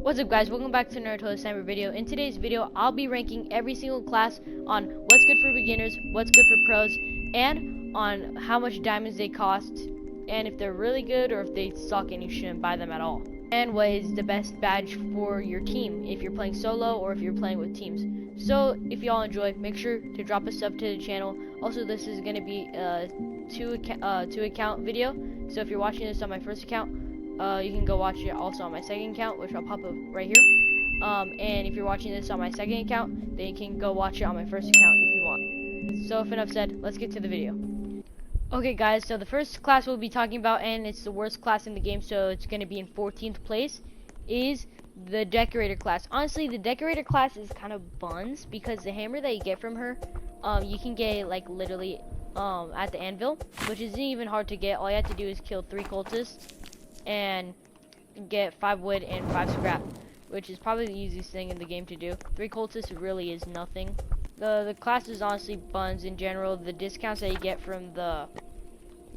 What's up, guys? Welcome back to Naruto December video. In today's video, I'll be ranking every single class on what's good for beginners, what's good for pros, and on how much diamonds they cost, and if they're really good or if they suck and you shouldn't buy them at all. And what is the best badge for your team if you're playing solo or if you're playing with teams. So if y'all enjoy, make sure to drop a sub to the channel. Also, this is going to be a two account video. So if you're watching this on my first account, you can go watch it also on my second account, which I'll pop up right here. And if you're watching this on my second account, then you can go watch it on my first account if you want. So if enough said, let's get to the video. Okay, guys, so the first class we'll be talking about, and it's the worst class in the game, so it's going to be in 14th place, is the Decorator class. Honestly, the Decorator class is kind of buns, because the hammer that you get from her, you can get it, like, literally at the anvil, which isn't even hard to get. All you have to do is kill 3 cultists and get 5 wood and 5 scrap, which is probably the easiest thing in the game to do. 3 cultists really is nothing. The class is honestly buns in general. The discounts that you get from the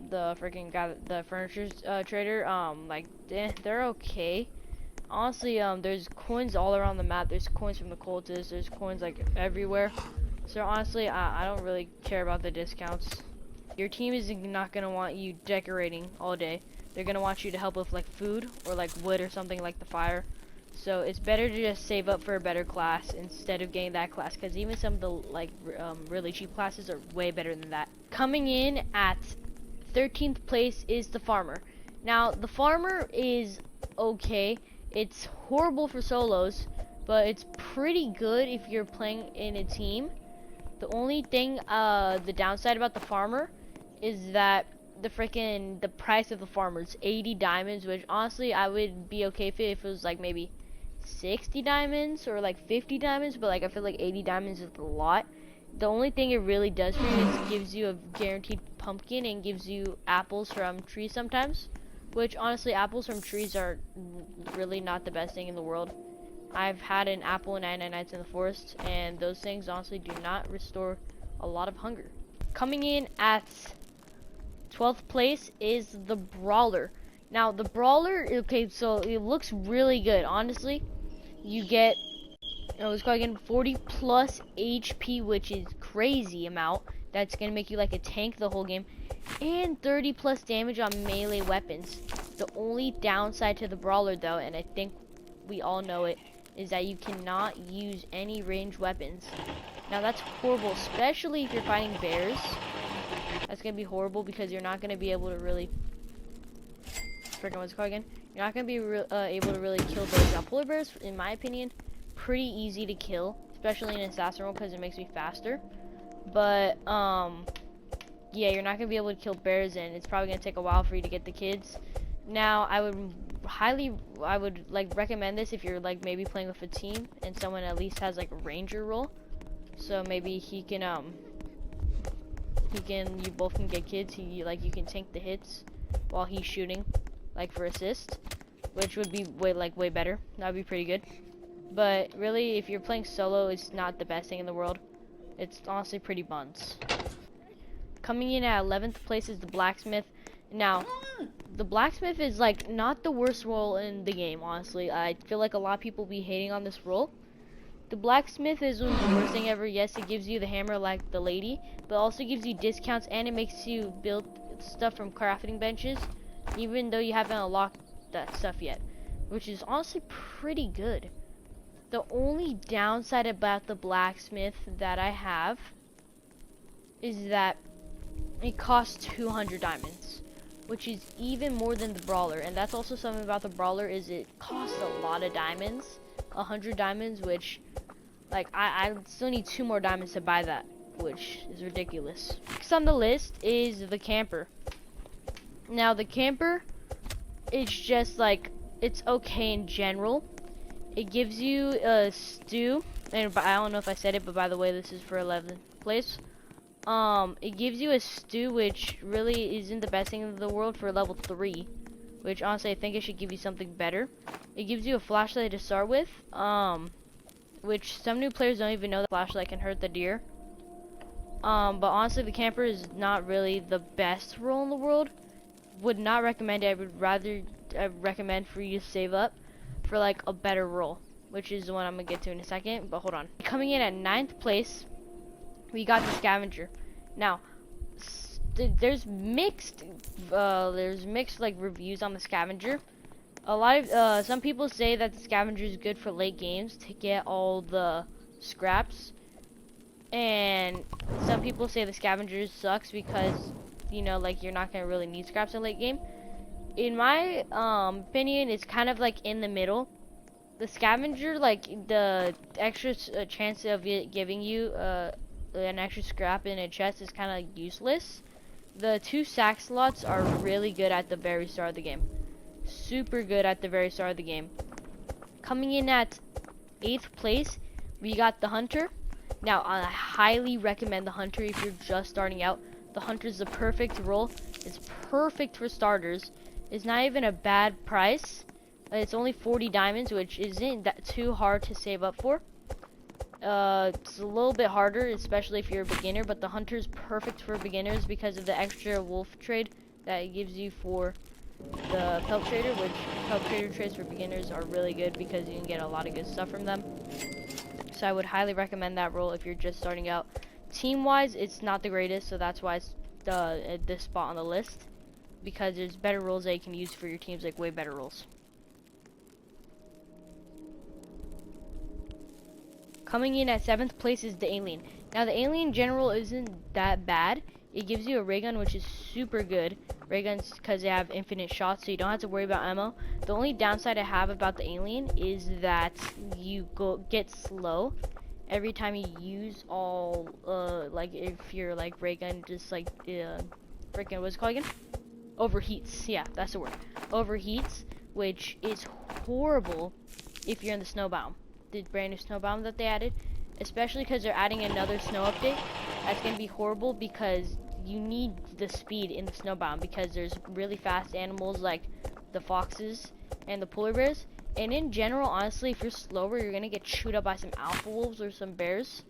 freaking guy, the furniture trader, they're okay. Honestly, there's coins all around the map. There's coins from the cultists. There's coins like everywhere. So honestly, I don't really care about the discounts. Your team is not gonna want you decorating all day. They're gonna want you to help with like food or like wood or something like the fire. So it's better to just save up for a better class instead of getting that class, because even some of the like really cheap classes are way better than that. Coming in at 13th place is the Farmer. Now the Farmer is okay. It's horrible for solos, but it's pretty good if you're playing in a team. The only thing, the downside about the Farmer is that the price of the Farmer is 80 diamonds, which honestly I would be okay if it was like maybe 60 diamonds or like 50 diamonds, but like I feel like 80 diamonds is a lot. The only thing it really does for you is gives you a guaranteed pumpkin and gives you apples from trees sometimes, which honestly apples from trees are really not the best thing in the world. I've had an apple and 99 nights in the forest, and those things honestly do not restore a lot of hunger. Coming in at 12th place is the Brawler. Now the Brawler, okay, so it looks really good. Honestly, you get, let's go again, 40 plus HP, which is crazy amount. That's gonna make you like a tank the whole game, and 30 plus damage on melee weapons. The only downside to the Brawler though, and I think we all know it, is that you cannot use any ranged weapons. Now that's horrible, especially if you're fighting bears. That's gonna be horrible because you're not gonna be able to really You're not gonna be able to really kill those. Now polar bears, in my opinion, pretty easy to kill, especially in assassin role because it makes me faster. But yeah, you're not gonna be able to kill bears, and it's probably gonna take a while for you to get the kids. Now I would like recommend this if you're like maybe playing with a team and someone at least has like a ranger role, so maybe you both can get kids. You can tank the hits while he's shooting, like for assist, which would be way better. That would be pretty good. But really, if you're playing solo, it's not the best thing in the world. It's honestly pretty buns. Coming in at 11th place is the Blacksmith. Now the Blacksmith is like not the worst role in the game, honestly. I feel like a lot of people be hating on this role. The Blacksmith is the worst thing ever. Yes, it gives you the hammer like the lady, but also gives you discounts, and it makes you build stuff from crafting benches, even though you haven't unlocked that stuff yet, which is honestly pretty good. The only downside about the Blacksmith that I have is that it costs 200 diamonds, which is even more than the Brawler. And that's also something about the Brawler, is it costs a lot of diamonds, 100 diamonds, which like I still need 2 more diamonds to buy that, which is ridiculous. Next on the list is the Camper. Now the Camper, it's just like, it's okay in general. It gives you a stew, and I don't know if I said it, but by the way, this is for 11th place. It gives you a stew, which really isn't the best thing in the world for level 3, which honestly I think it should give you something better. It gives you a flashlight to start with, which some new players don't even know that flashlight can hurt the deer. But honestly, the Camper is not really the best role in the world. Would not recommend it. I would rather recommend for you to save up for like a better role, which is the one I'm gonna get to in a second. But hold on. Coming in at 9th place, we got the scavenger. Now, there's mixed like reviews on the scavenger. A lot of some people say that the scavenger is good for late games to get all the scraps, and some people say the scavenger sucks because, you know, like you're not gonna really need scraps in late game. In my opinion, it's kind of like in the middle. The scavenger, like the extra chance of it giving you an extra scrap in a chest, is kind of useless. The 2 sack slots are really good at the very start of the game. Super good at the very start of the game. Coming in at 8th place, we got the hunter. Now, I highly recommend the hunter if you're just starting out. The hunter is the perfect role. It's perfect for starters. It's not even a bad price. It's only 40 diamonds, which isn't that too hard to save up for. It's a little bit harder, especially if you're a beginner, but the hunter is perfect for beginners because of the extra wolf trade that it gives you for the pelt trader, which pelt trader trades for beginners are really good because you can get a lot of good stuff from them. So I would highly recommend that role if you're just starting out. Team wise, it's not the greatest, so that's why it's at this spot on the list, because there's better roles that you can use for your teams, like way better roles. Coming in at 7th place is the alien. Now the alien general isn't that bad. It gives you a ray gun, which is super good. Ray guns, because they have infinite shots, so you don't have to worry about ammo. The only downside I have about the alien is that you get slow every time you use all like if your like ray gun just like freaking what's it called again? Overheats. Yeah, that's the word. Overheats, which is horrible if you're in the snow biome. The brand new snow biome that they added, especially because they're adding another snow update. That's gonna be horrible because you need the speed in the snow biome, because there's really fast animals like the foxes and the polar bears. And in general, honestly, if you're slower, you're gonna get chewed up by some alpha wolves or some bears.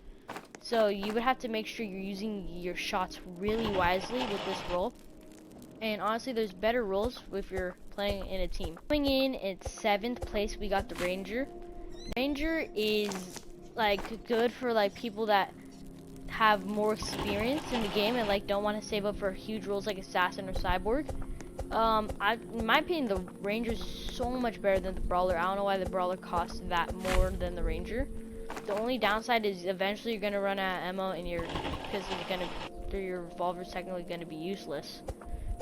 So you would have to make sure you're using your shots really wisely with this role. And honestly, there's better roles if you're playing in a team. Coming in at 7th place, we got the ranger. Ranger is like good for like people that have more experience in the game and like don't want to save up for huge roles like assassin or cyborg. In my opinion, the ranger is so much better than the brawler. I don't know why the brawler costs that more than the ranger. The only downside is eventually you're gonna run out of ammo and your revolver is technically gonna be useless.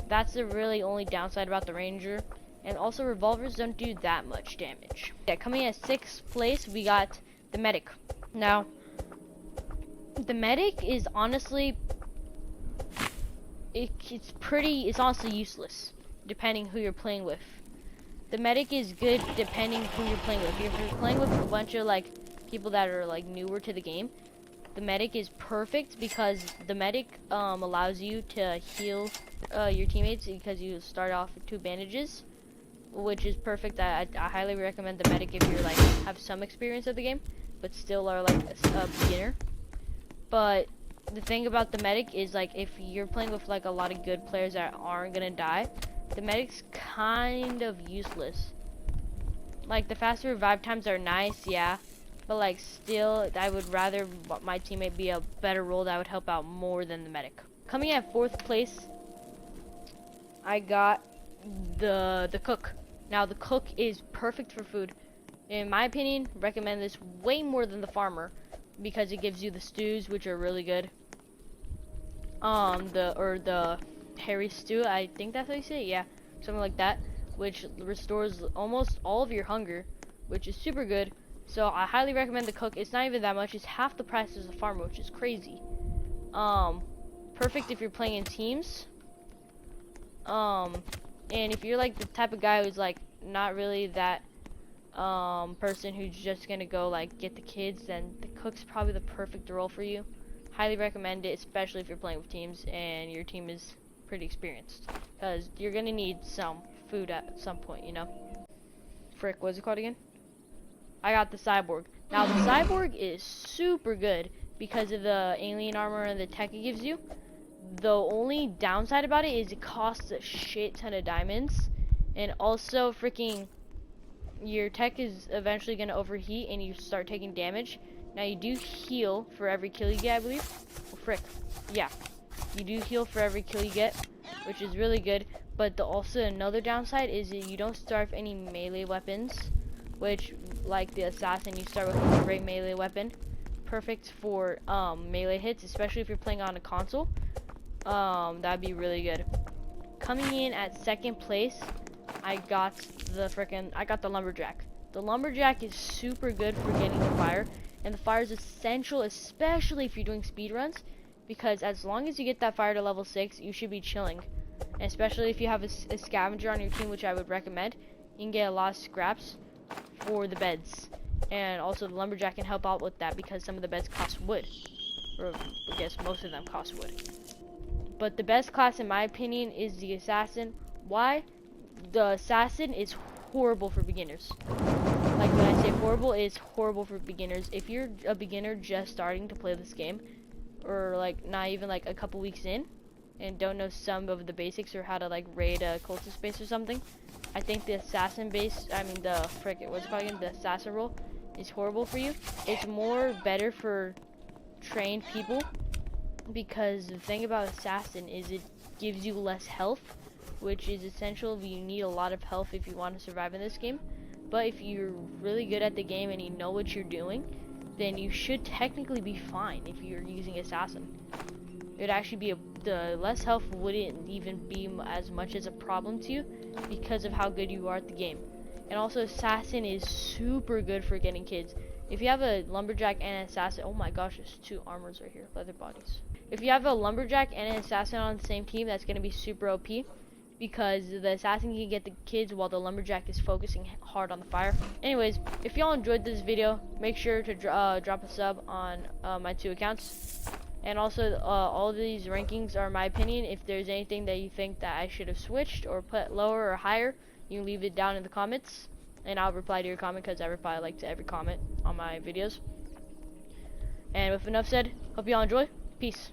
That's the really only downside about the ranger. And also, revolvers don't do that much damage. Yeah, coming at 6th place, we got the medic. Now, the medic is honestly, it's honestly useless, depending who you're playing with. The medic is good depending who you're playing with. If you're playing with a bunch of like people that are like newer to the game, the medic is perfect because the medic allows you to heal your teammates, because you start off with 2 bandages, which is perfect. I highly recommend the medic if you're like have some experience of the game but still are like a beginner. But the thing about the medic is, like, if you're playing with like a lot of good players that aren't gonna die, the medic's kind of useless. Like, the faster revive times are nice, yeah, but like still I would rather my teammate be a better role that would help out more than the medic. Coming at 4th place, I got the cook. Now the cook is perfect for food. In my opinion, recommend this way more than the farmer, because it gives you the stews, which are really good. The hairy stew, I think that's how you say it, yeah, something like that, which restores almost all of your hunger, which is super good. So I highly recommend the cook. It's not even that much. It's half the price as a farmer, which is crazy. Perfect if you're playing in teams. And if you're like the type of guy who's like not really that person who's just gonna go like get the kids, then the cook's probably the perfect role for you. Highly recommend it, especially if you're playing with teams and your team is pretty experienced, because you're gonna need some food at some point, you know. Frick, what's it called again? I got the cyborg. Now the cyborg is super good because of the alien armor and the tech it gives you. The only downside about it is it costs a shit ton of diamonds, and also freaking your tech is eventually going to overheat and you start taking damage. Now you do heal for every kill you get, I believe. Oh, frick. Yeah. You do heal for every kill you get, which is really good. But also another downside is that you don't start with any melee weapons, which, like the assassin, you start with a great melee weapon. Perfect for melee hits, especially if you're playing on a console. That'd be really good. Coming in at second place, I got the lumberjack. The lumberjack is super good for getting the fire, and the fire is essential, especially if you're doing speed runs, because as long as you get that fire to level 6, you should be chilling. And especially if you have a scavenger on your team, which I would recommend, you can get a lot of scraps for the beds. And also the lumberjack can help out with that because some of the beds cost wood, or I guess most of them cost wood. But the best class in my opinion is the assassin. Why? The assassin is horrible for beginners. Like when I say horrible, it is horrible for beginners. If you're a beginner just starting to play this game, or like not even like a couple weeks in, and don't know some of the basics or how to like raid a cultist base or something, I think the assassin base, the assassin role is horrible for you. It's more better for trained people, because the thing about assassin is it gives you less health, which is essential. You need a lot of health if you want to survive in this game. But if you're really good at the game and you know what you're doing, then you should technically be fine if you're using assassin. It would actually be the less health wouldn't even be as much as a problem to you because of how good you are at the game. And also assassin is super good for getting kids. If you have a lumberjack and an assassin, oh my gosh, there's 2 armors right here, leather bodies. If you have a lumberjack and an assassin on the same team, that's going to be super OP, because the assassin can get the kids while the lumberjack is focusing hard on the fire. Anyways, if y'all enjoyed this video, make sure to drop a sub on my 2 accounts. And also, all of these rankings are my opinion. If there's anything that you think that I should have switched or put lower or higher, you can leave it down in the comments, and I'll reply to your comment, because I reply like to every comment on my videos. And with enough said, hope y'all enjoy. Peace.